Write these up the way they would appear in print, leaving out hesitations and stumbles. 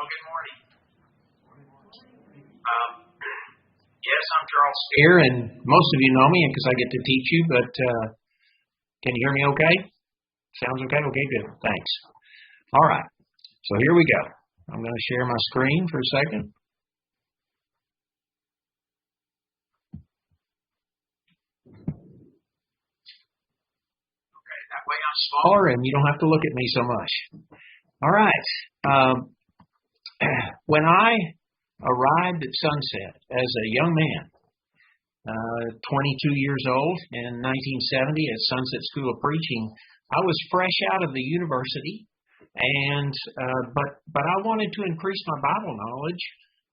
good morning. Yes, I'm Charles Speer, and most of you know me because I get to teach you, but can you hear me okay? Sounds okay? Okay, good. Thanks. All right. So here we go. I'm going to share my screen for a second. Okay, that way I'm smaller and you don't have to look at me so much. All right. When I arrived at Sunset as a young man, 22 years old in 1970 at Sunset School of Preaching, I was fresh out of the university, and but I wanted to increase my Bible knowledge,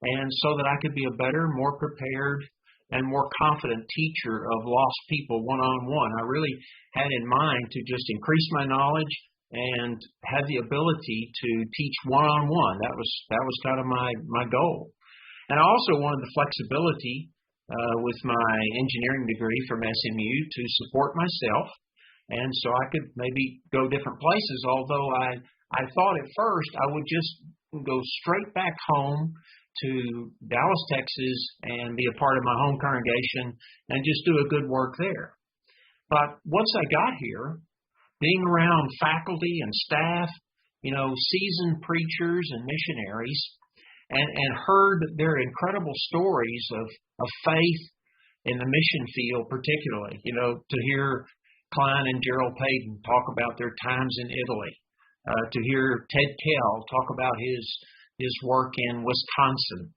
and so that I could be a better, more prepared, and more confident teacher of lost people one-on-one. I really had in mind to just increase my knowledge and have the ability to teach one-on-one. That was kind of my goal. And I also wanted the flexibility with my engineering degree from SMU to support myself, and so I could maybe go different places, although I thought at first I would just go straight back home to Dallas, Texas, and be a part of my home congregation and just do a good work there. But once I got here, being around faculty and staff, seasoned preachers and missionaries, and heard their incredible stories of faith in the mission field, particularly, to hear Klein and Gerald Payton talk about their times in Italy, to hear Ted Kell talk about his work in Wisconsin,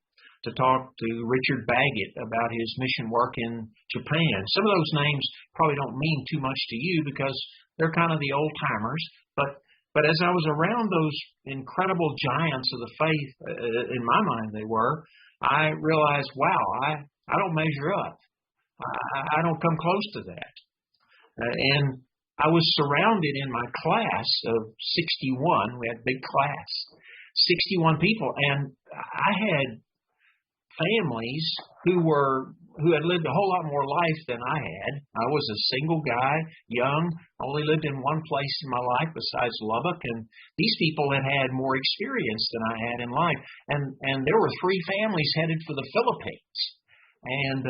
to talk to Richard Baggett about his mission work in Japan. Some of those names probably don't mean too much to you because they're kind of the old timers, but as I was around those incredible giants of the faith, in my mind they were, I realized, wow, I don't measure up. I don't come close to that. And I was surrounded in my class of 61. We had a big class, 61 people, and I had families who had lived a whole lot more life than I had. I was a single guy, young, only lived in one place in my life besides Lubbock, and these people had had more experience than I had in life. And there were 3 families headed for the Philippines. And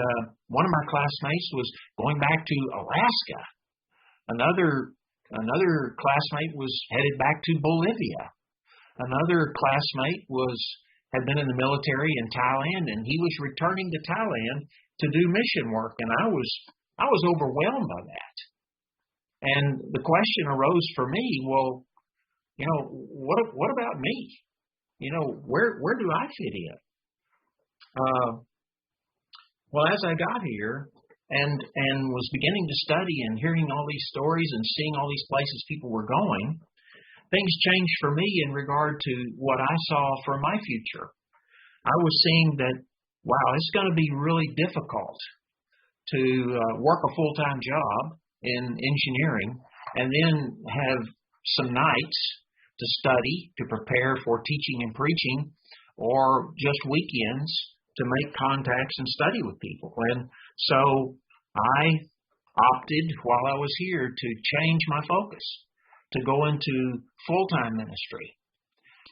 one of my classmates was going back to Alaska. Another classmate was headed back to Bolivia. Another classmate had been in the military in Thailand, and he was returning to Thailand to do mission work, and I was overwhelmed by that. And the question arose for me, well, what about me? Where do I fit in? Well, as I got here and was beginning to study and hearing all these stories and seeing all these places people were going, things changed for me in regard to what I saw for my future. I was seeing that, wow, it's going to be really difficult to work a full-time job in engineering and then have some nights to study, to prepare for teaching and preaching, or just weekends to make contacts and study with people. And so I opted while I was here to change my focus, to go into full-time ministry.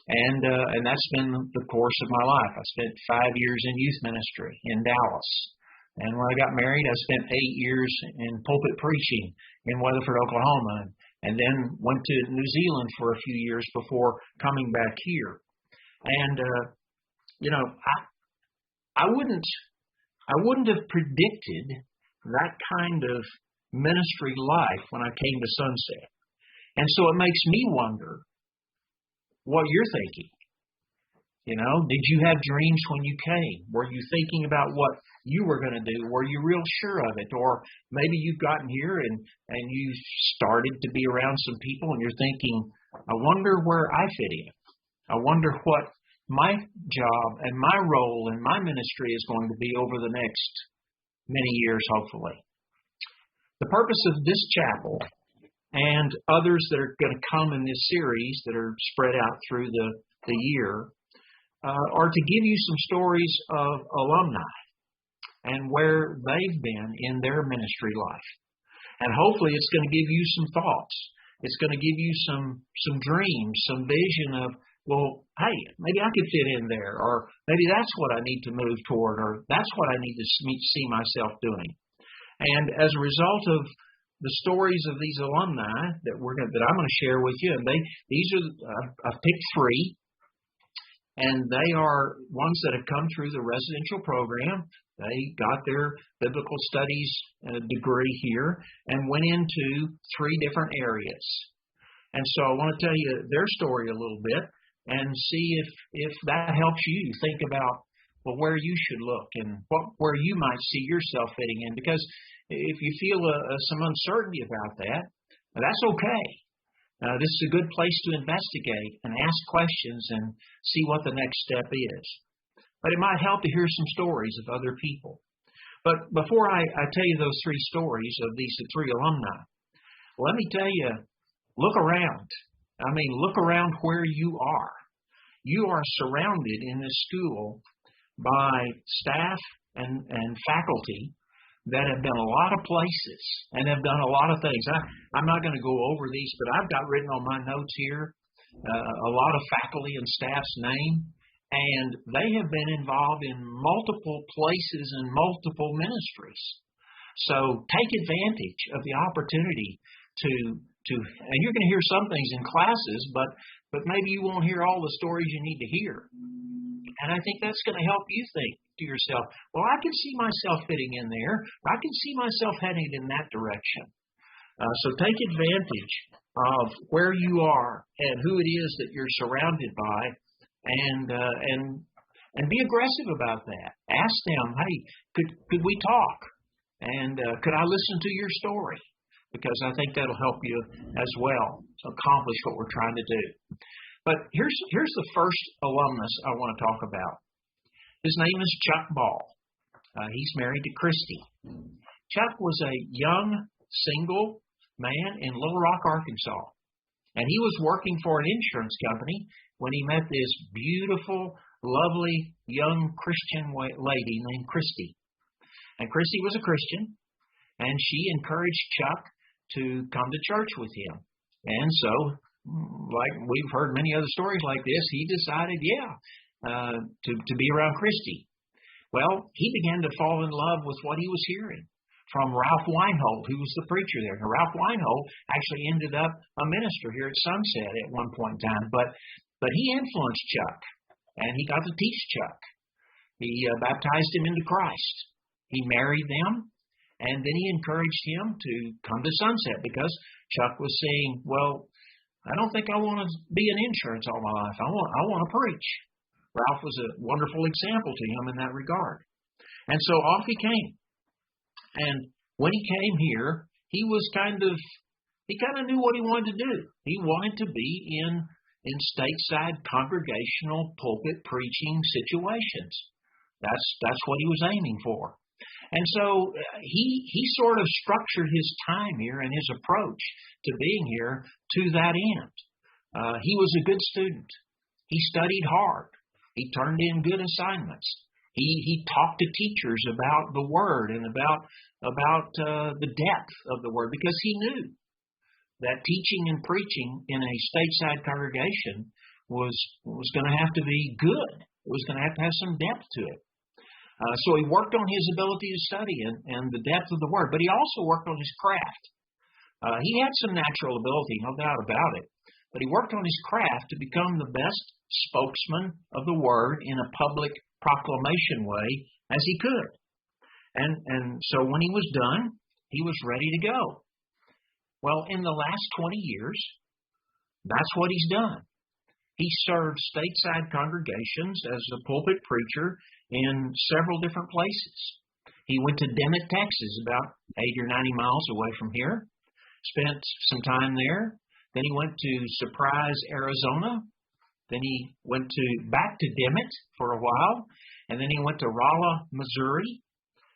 And that's been the course of my life. I spent 5 years in youth ministry in Dallas. And when I got married, I spent 8 years in pulpit preaching in Weatherford, Oklahoma, and then went to New Zealand for a few years before coming back here. And, I wouldn't have predicted that kind of ministry life when I came to Sunset. And so it makes me wonder what you're thinking. Did you have dreams when you came? Were you thinking about what you were going to do? Were you real sure of it? Or maybe you've gotten here and you started to be around some people and you're thinking, I wonder where I fit in. I wonder what my job and my role in my ministry is going to be over the next many years, hopefully. The purpose of this chapel and others that are going to come in this series that are spread out through the year are to give you some stories of alumni and where they've been in their ministry life. And hopefully it's going to give you some thoughts. It's going to give you some dreams, some vision of well, hey, maybe I could fit in there, or maybe that's what I need to move toward, or that's what I need to see myself doing. And as a result of the stories of these alumni that I'm going to share with you, and these are I've picked three, and they are ones that have come through the residential program. They got their biblical studies degree here and went into three different areas. And so I want to tell you their story a little bit and see if that helps you think about, well, where you should look and where you might see yourself fitting in. Because if you feel some uncertainty about that, that's okay. This is a good place to investigate and ask questions and see what the next step is. But it might help to hear some stories of other people. But before I tell you those three stories of these three alumni, let me tell you, look around. I mean, look around where you are. You are surrounded in this school by staff and faculty that have been a lot of places and have done a lot of things. I'm not going to go over these, but I've got written on my notes here a lot of faculty and staff's name, and they have been involved in multiple places and multiple ministries. So take advantage of the opportunity to and you're going to hear some things in classes, but maybe you won't hear all the stories you need to hear. And I think that's going to help you think to yourself, well, I can see myself fitting in there. I can see myself heading in that direction. So take advantage of where you are and who it is that you're surrounded by, and be aggressive about that. Ask them, hey, could we talk? And could I listen to your story? Because I think that'll help you as well to accomplish what we're trying to do. But here's the first alumnus I want to talk about. His name is Chuck Ball. He's married to Christy. Chuck was a young, single man in Little Rock, Arkansas. And he was working for an insurance company when he met this beautiful, lovely, young Christian lady named Christy. And Christy was a Christian, and she encouraged Chuck to come to church with him. And so, like we've heard many other stories like this, he decided, to be around Christy. Well, he began to fall in love with what he was hearing from Ralph Weinhold, who was the preacher there. Now, Ralph Weinhold actually ended up a minister here at Sunset at one point in time, but he influenced Chuck, and he got to teach Chuck. He baptized him into Christ. He married them. And then he encouraged him to come to Sunset because Chuck was saying, well, I don't think I want to be in insurance all my life. I want to preach. Ralph was a wonderful example to him in that regard. And so off he came. And when he came here, he kind of knew what he wanted to do. He wanted to be in stateside congregational pulpit preaching situations. That's what he was aiming for. And so he sort of structured his time here and his approach to being here to that end. He was a good student. He studied hard. He turned in good assignments. He talked to teachers about the Word and about the depth of the Word, because he knew that teaching and preaching in a stateside congregation was going to have to be good. It was going to have some depth to it. So he worked on his ability to study and the depth of the Word, but he also worked on his craft. He had some natural ability, no doubt about it, but he worked on his craft to become the best spokesman of the Word in a public proclamation way as he could. And so when he was done, he was ready to go. Well, in the last 20 years, that's what he's done. He served stateside congregations as a pulpit preacher in several different places. He went to Dimmitt, Texas, about 80 or 90 miles away from here, spent some time there. Then he went to Surprise, Arizona. Then he went back to Dimmitt for a while. And then he went to Rolla, Missouri.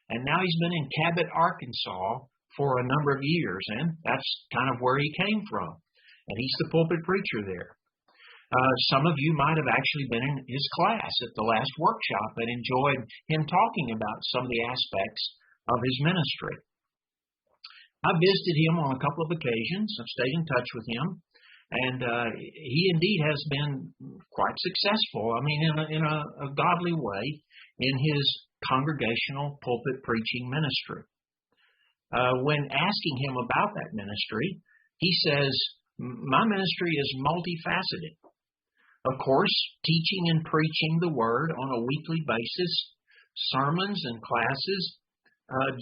And now he's been in Cabot, Arkansas for a number of years. And that's kind of where he came from. And he's the pulpit preacher there. Some of you might have actually been in his class at the last workshop and enjoyed him talking about some of the aspects of his ministry. I visited him on a couple of occasions. I've stayed in touch with him. And he indeed has been quite successful, in a godly way, in his congregational pulpit preaching ministry. When asking him about that ministry, he says, my ministry is multifaceted. Of course, teaching and preaching the Word on a weekly basis, sermons and classes,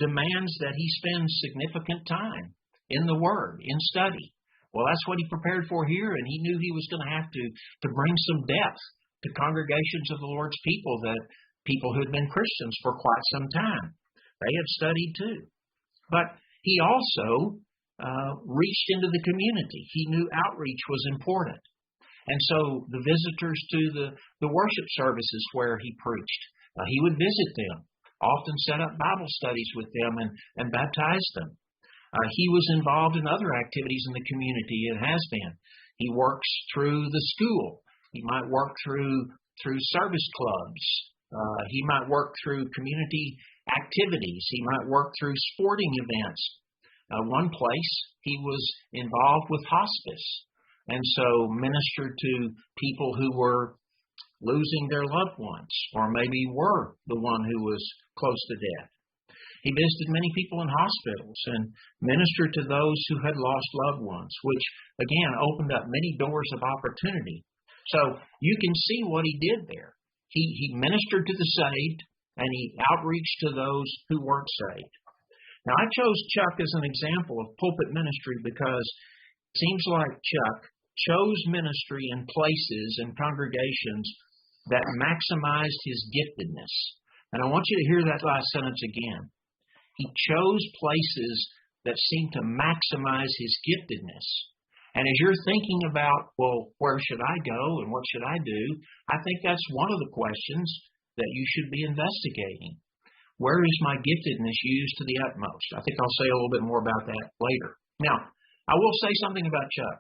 demands that he spends significant time in the Word, in study. Well, that's what he prepared for here, and he knew he was going to have to bring some depth to congregations of the Lord's people who had been Christians for quite some time. They had studied too. But he also reached into the community. He knew outreach was important. And so the visitors to the worship services where he preached, he would visit them, often set up Bible studies with them and baptize them. He was involved in other activities in the community and has been. He works through the school. He might work through service clubs. He might work through community activities. He might work through sporting events. One place he was involved with hospice, and so ministered to people who were losing their loved ones, or maybe were the one who was close to death. He visited many people in hospitals and ministered to those who had lost loved ones, which, again, opened up many doors of opportunity. So you can see what he did there. He ministered to the saved, and he outreached to those who weren't saved. Now, I chose Chuck as an example of pulpit ministry because it seems like Chuck chose ministry in places and congregations that maximized his giftedness. And I want you to hear that last sentence again. He chose places that seem to maximize his giftedness. And as you're thinking about, well, where should I go and what should I do? I think that's one of the questions that you should be investigating. Where is my giftedness used to the utmost? I think I'll say a little bit more about that later. Now, I will say something about Chuck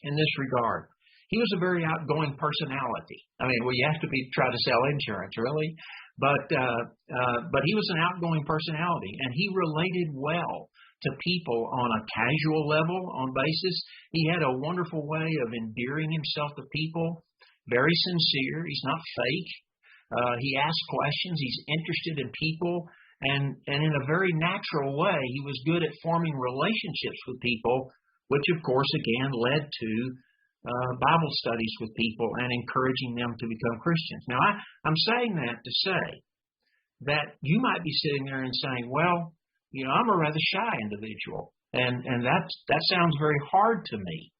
in this regard. He was a very outgoing personality. You have to try to sell insurance, really. But he was an outgoing personality, and he related well to people on a casual level, on basis. He had a wonderful way of endearing himself to people, very sincere. He's not fake. He asks questions. He's interested in people, and in a very natural way, he was good at forming relationships with people, which, of course, again, led to Bible studies with people and encouraging them to become Christians. Now, I'm saying that to say that you might be sitting there and saying, well, I'm a rather shy individual, and that sounds very hard to me.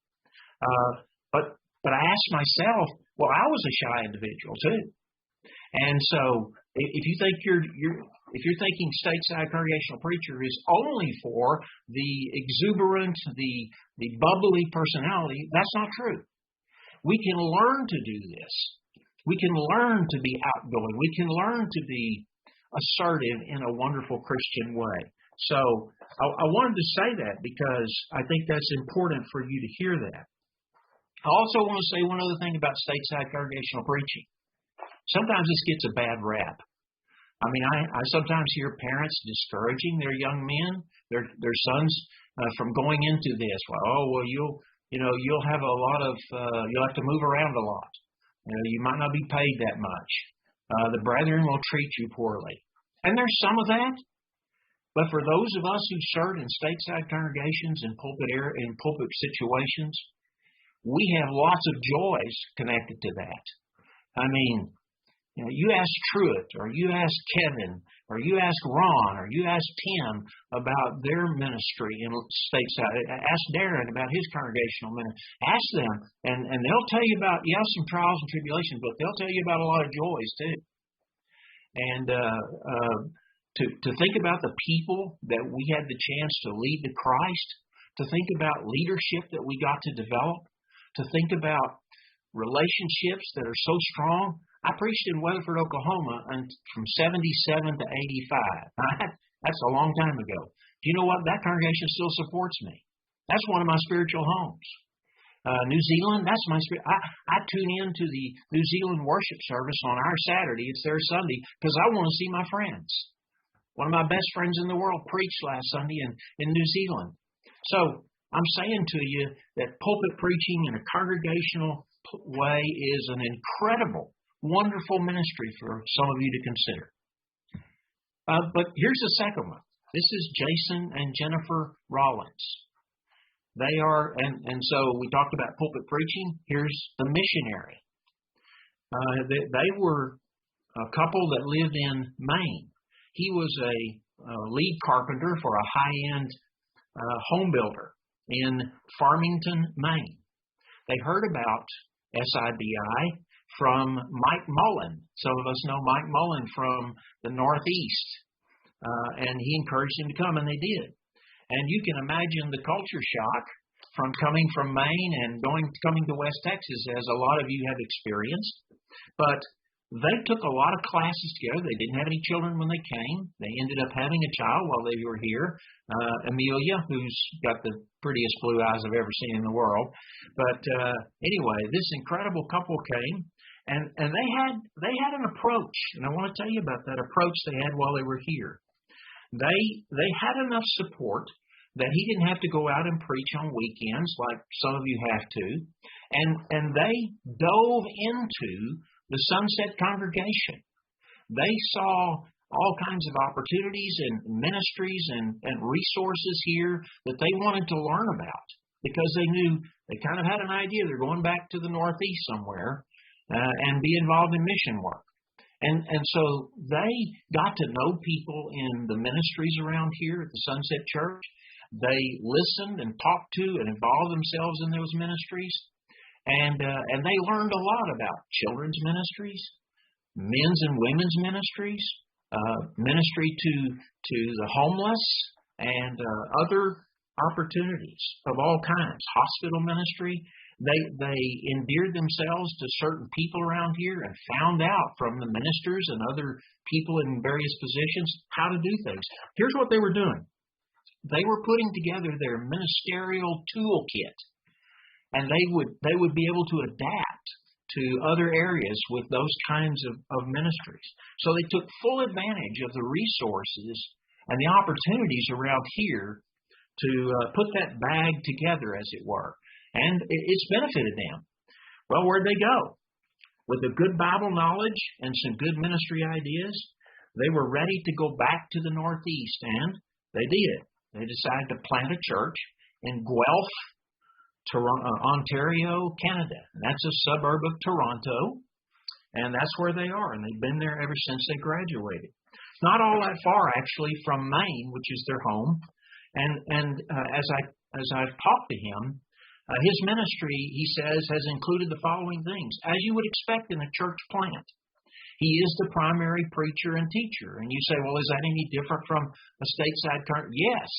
But I asked myself, well, I was a shy individual too. And so if you think if you're thinking Stateside Congregational Preacher is only for the exuberant, the bubbly personality, that's not true. We can learn to do this. We can learn to be outgoing. We can learn to be assertive in a wonderful Christian way. So I wanted to say that because I think that's important for you to hear that. I also want to say one other thing about Stateside Congregational Preaching. Sometimes this gets a bad rap. I sometimes hear parents discouraging their young men, their sons, from going into this. You'll have a lot of, you'll have to move around a lot. You might not be paid that much. The brethren will treat you poorly. And there's some of that. But for those of us who served in stateside congregations and pulpit situations, we have lots of joys connected to that. You ask Truett, or you ask Kevin, or you ask Ron, or you ask Tim about their ministry in stateside. Ask Darren about his congregational ministry. Ask them, and they'll tell you about, some trials and tribulations, but they'll tell you about a lot of joys too. And to think about the people that we had the chance to lead to Christ, to think about leadership that we got to develop, to think about relationships that are so strong. I preached in Weatherford, Oklahoma from 77 to 85. That's a long time ago. Do you know what? That congregation still supports me. That's one of my spiritual homes. New Zealand, that's my spirit. I tune in to the New Zealand worship service on our Saturday. It's their Sunday because I want to see my friends. One of my best friends in the world preached last Sunday in New Zealand. So I'm saying to you that pulpit preaching in a congregational Way is an incredible, wonderful ministry for some of you to consider. But here's the second one. This is Jason and Jennifer Rollins. They are, and so we talked about pulpit preaching. Here's the missionary. They were a couple that lived in Maine. He was a lead carpenter for a high-end home builder in Farmington, Maine. They heard about SIBI from Mike Mullen. Some of us know Mike Mullen from the Northeast, and he encouraged them to come, and they did. And you can imagine the culture shock from coming from Maine and coming to West Texas, as a lot of you have experienced. But they took a lot of classes together. They didn't have any children when they came. They ended up having a child while they were here, Amelia, who's got the prettiest blue eyes I've ever seen in the world. But anyway, this incredible couple came, and they had an approach, and I want to tell you about that approach they had while they were here. They had enough support that he didn't have to go out and preach on weekends like some of you have to, and they dove into the Sunset Congregation. They saw all kinds of opportunities and ministries and resources here that they wanted to learn about, because they knew they kind of had an idea they're going back to the Northeast somewhere and be involved in mission work. And so they got to know people in the ministries around here at the Sunset Church. They listened and talked to and involved themselves in those ministries. And they learned a lot about children's ministries, men's and women's ministries, ministry to the homeless, and other opportunities of all kinds, hospital ministry. They endeared themselves to certain people around here and found out from the ministers and other people in various positions how to do things. Here's what they were doing. They were putting together their ministerial toolkit, and they would be able to adapt to other areas with those kinds of ministries. So they took full advantage of the resources and the opportunities around here to put that bag together, as it were. And it's benefited them. Well, where'd they go? With a good Bible knowledge and some good ministry ideas, they were ready to go back to the Northeast, and they did. They decided to plant a church in Guelph, Ontario, Canada. And that's a suburb of Toronto, and that's where they are. And they've been there ever since they graduated. Not all that far, actually, from Maine, which is their home. And as I've talked to him, his ministry, he says, has included the following things, as you would expect in a church plant. He is the primary preacher and teacher. And you say, well, is that any different from a stateside current? Yes,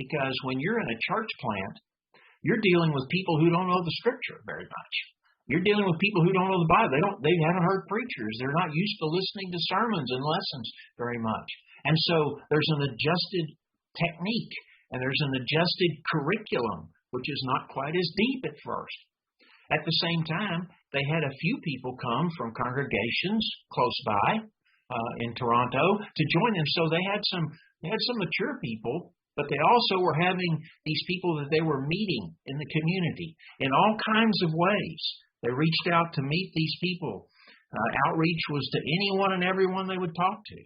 because when you're in a church plant, you're dealing with people who don't know the Scripture very much. You're dealing with people who don't know the Bible. They haven't heard preachers. They're not used to listening to sermons and lessons very much. And so there's an adjusted technique, and there's an adjusted curriculum, which is not quite as deep at first. At the same time, they had a few people come from congregations close by in Toronto to join them. So they had some mature people, but they also were having these people that they were meeting in the community in all kinds of ways. They reached out to meet these people. Outreach was to anyone and everyone they would talk to.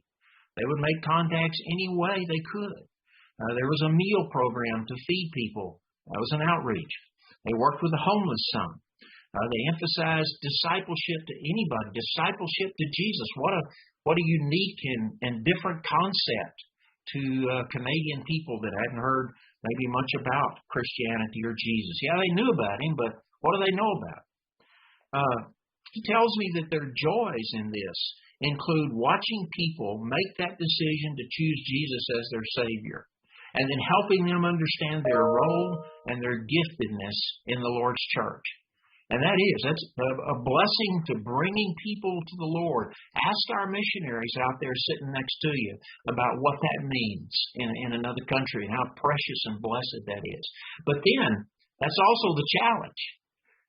They would make contacts any way they could. There was a meal program to feed people. That was an outreach. They worked with the homeless some. They emphasized discipleship to anybody, discipleship to Jesus. What a unique and different concept to Canadian people that hadn't heard maybe much about Christianity or Jesus. Yeah, they knew about him, but what do they know about? He tells me that their joys in this include watching people make that decision to choose Jesus as their Savior, and then helping them understand their role and their giftedness in the Lord's church. And that's a blessing to bringing people to the Lord. Ask our missionaries out there sitting next to you about what that means in another country and how precious and blessed that is. But then, that's also the challenge,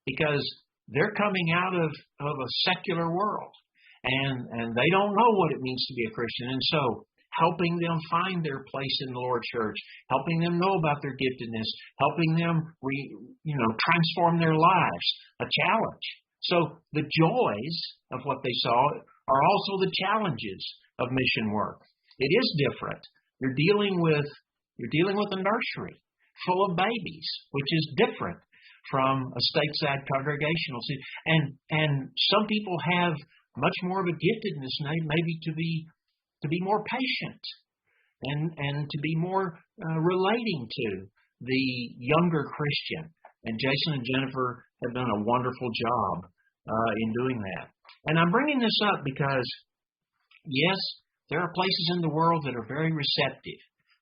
because they're coming out of a secular world, and they don't know what it means to be a Christian. And so, helping them find their place in the Lord's church, helping them know about their giftedness, helping them transform their lives, a challenge. So the joys of what they saw are also the challenges of mission work. It is different. You're dealing with a nursery full of babies, which is different from a stateside congregational. And some people have much more of a giftedness maybe to be more patient and to be more relating to the younger Christian. And Jason and Jennifer have done a wonderful job in doing that. And I'm bringing this up because, yes, there are places in the world that are very receptive.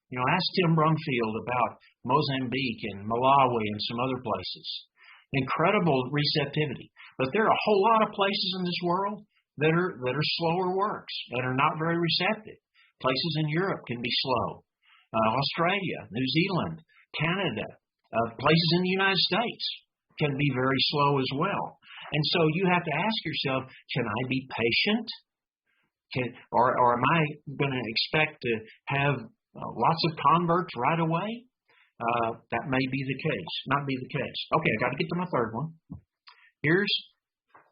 Ask Tim Brumfield about Mozambique and Malawi and some other places. Incredible receptivity. But there are a whole lot of places in this world that are slower works, that are not very receptive. Places in Europe can be slow. Australia, New Zealand, Canada, places in the United States can be very slow as well. And so you have to ask yourself, can I be patient? Or am I going to expect to have lots of converts right away? That may be the case, not be the case. Okay, I got to get to my third one. Here's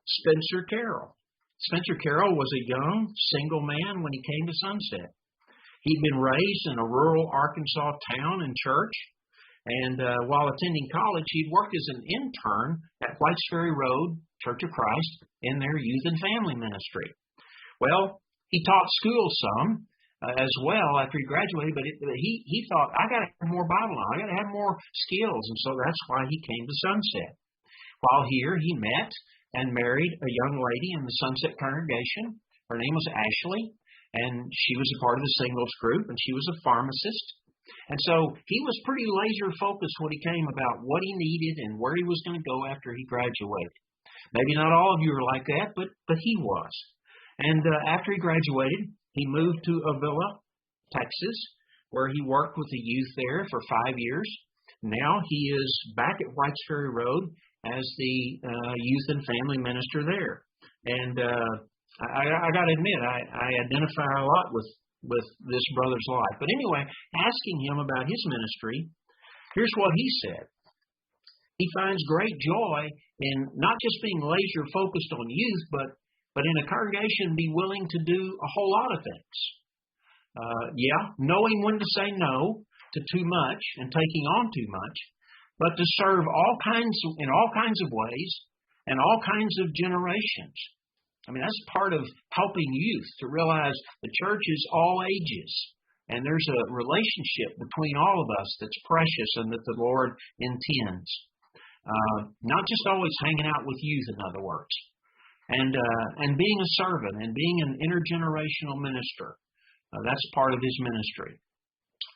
Spencer Carroll. Spencer Carroll was a young, single man when he came to Sunset. He'd been raised in a rural Arkansas town and church, and while attending college, he'd worked as an intern at Whites Ferry Road Church of Christ in their youth and family ministry. Well, he taught school some as well after he graduated, but he thought, I got to have more Bible knowledge, I got to have more skills, and so that's why he came to Sunset. While here, he met and married a young lady in the Sunset congregation. Her name was Ashley, and she was a part of the singles group, and she was a pharmacist. And so he was pretty laser focused when he came about what he needed and where he was going to go after he graduated. Maybe not all of you are like that, but he was. And after he graduated, he moved to Avila, Texas, where he worked with the youth there for 5 years. Now he is back at Whites Ferry Road as the youth and family minister there. And I got to admit, I identify a lot with this brother's life. But anyway, asking him about his ministry, here's what he said. He finds great joy in not just being laser focused on youth, but in a congregation be willing to do a whole lot of things. Knowing when to say no to too much and taking on too much, but to serve in all kinds of ways and all kinds of generations. I mean, that's part of helping youth to realize the church is all ages, and there's a relationship between all of us that's precious and that the Lord intends. Not just always hanging out with youth, in other words, and being a servant and being an intergenerational minister. That's part of his ministry,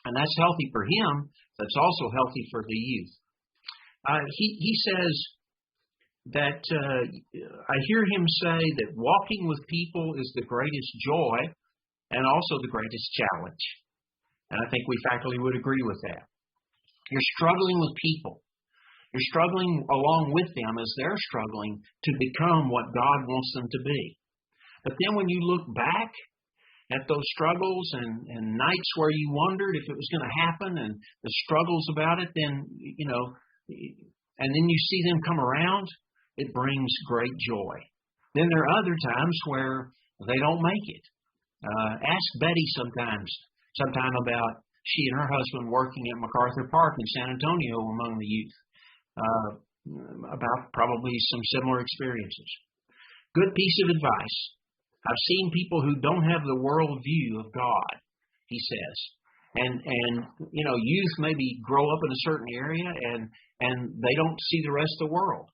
and that's healthy for him. That's also healthy for the youth. He says that I hear him say that walking with people is the greatest joy and also the greatest challenge. And I think we faculty would agree with that. You're struggling with people. You're struggling along with them as they're struggling to become what God wants them to be. But then when you look back at those struggles and nights where you wondered if it was going to happen and the struggles about it, then, and then you see them come around, it brings great joy. Then there are other times where they don't make it. Ask Betty sometime about she and her husband working at MacArthur Park in San Antonio among the youth, about probably some similar experiences. Good piece of advice. I've seen people who don't have the world view of God, he says. And youth maybe grow up in a certain area and they don't see the rest of the world.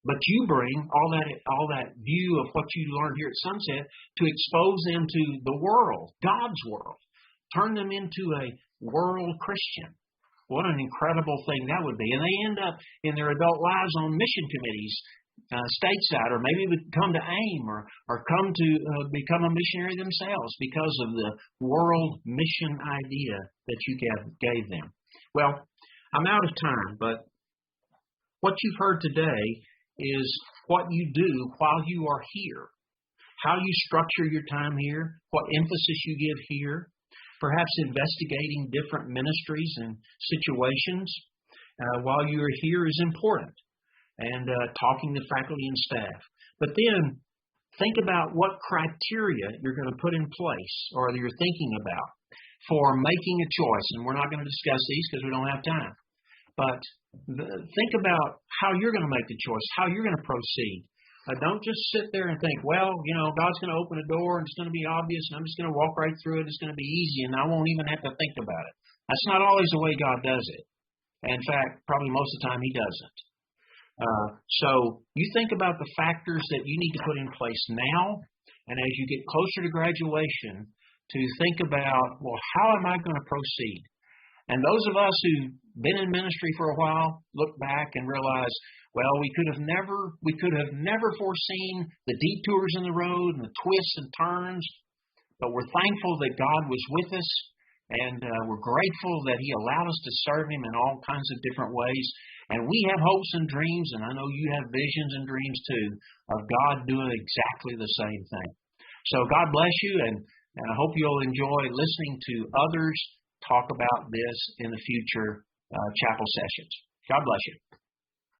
But you bring all that view of what you learned here at Sunset to expose them to the world, God's world. Turn them into a world Christian. What an incredible thing that would be. And they end up in their adult lives on mission committees, stateside, or maybe would come to AIM or come to become a missionary themselves because of the world mission idea that you gave them. Well, I'm out of time, but what you've heard today is what you do while you are here, how you structure your time here, what emphasis you give here, perhaps investigating different ministries and situations while you are here is important. and talking to faculty and staff. But then think about what criteria you're going to put in place or that you're thinking about for making a choice. And we're not going to discuss these because we don't have time. But think about how you're going to make the choice, how you're going to proceed. Don't just sit there and think, well, God's going to open a door and it's going to be obvious and I'm just going to walk right through it. It's going to be easy and I won't even have to think about it. That's not always the way God does it. In fact, probably most of the time He doesn't. So you think about the factors that you need to put in place now, and as you get closer to graduation, to think about, well, how am I going to proceed? And those of us who've been in ministry for a while look back and realize, well, we could have never foreseen the detours in the road and the twists and turns, but we're thankful that God was with us, and we're grateful that He allowed us to serve Him in all kinds of different ways. And we have hopes and dreams, and I know you have visions and dreams too, of God doing exactly the same thing. So God bless you, and I hope you'll enjoy listening to others talk about this in the future chapel sessions. God bless you.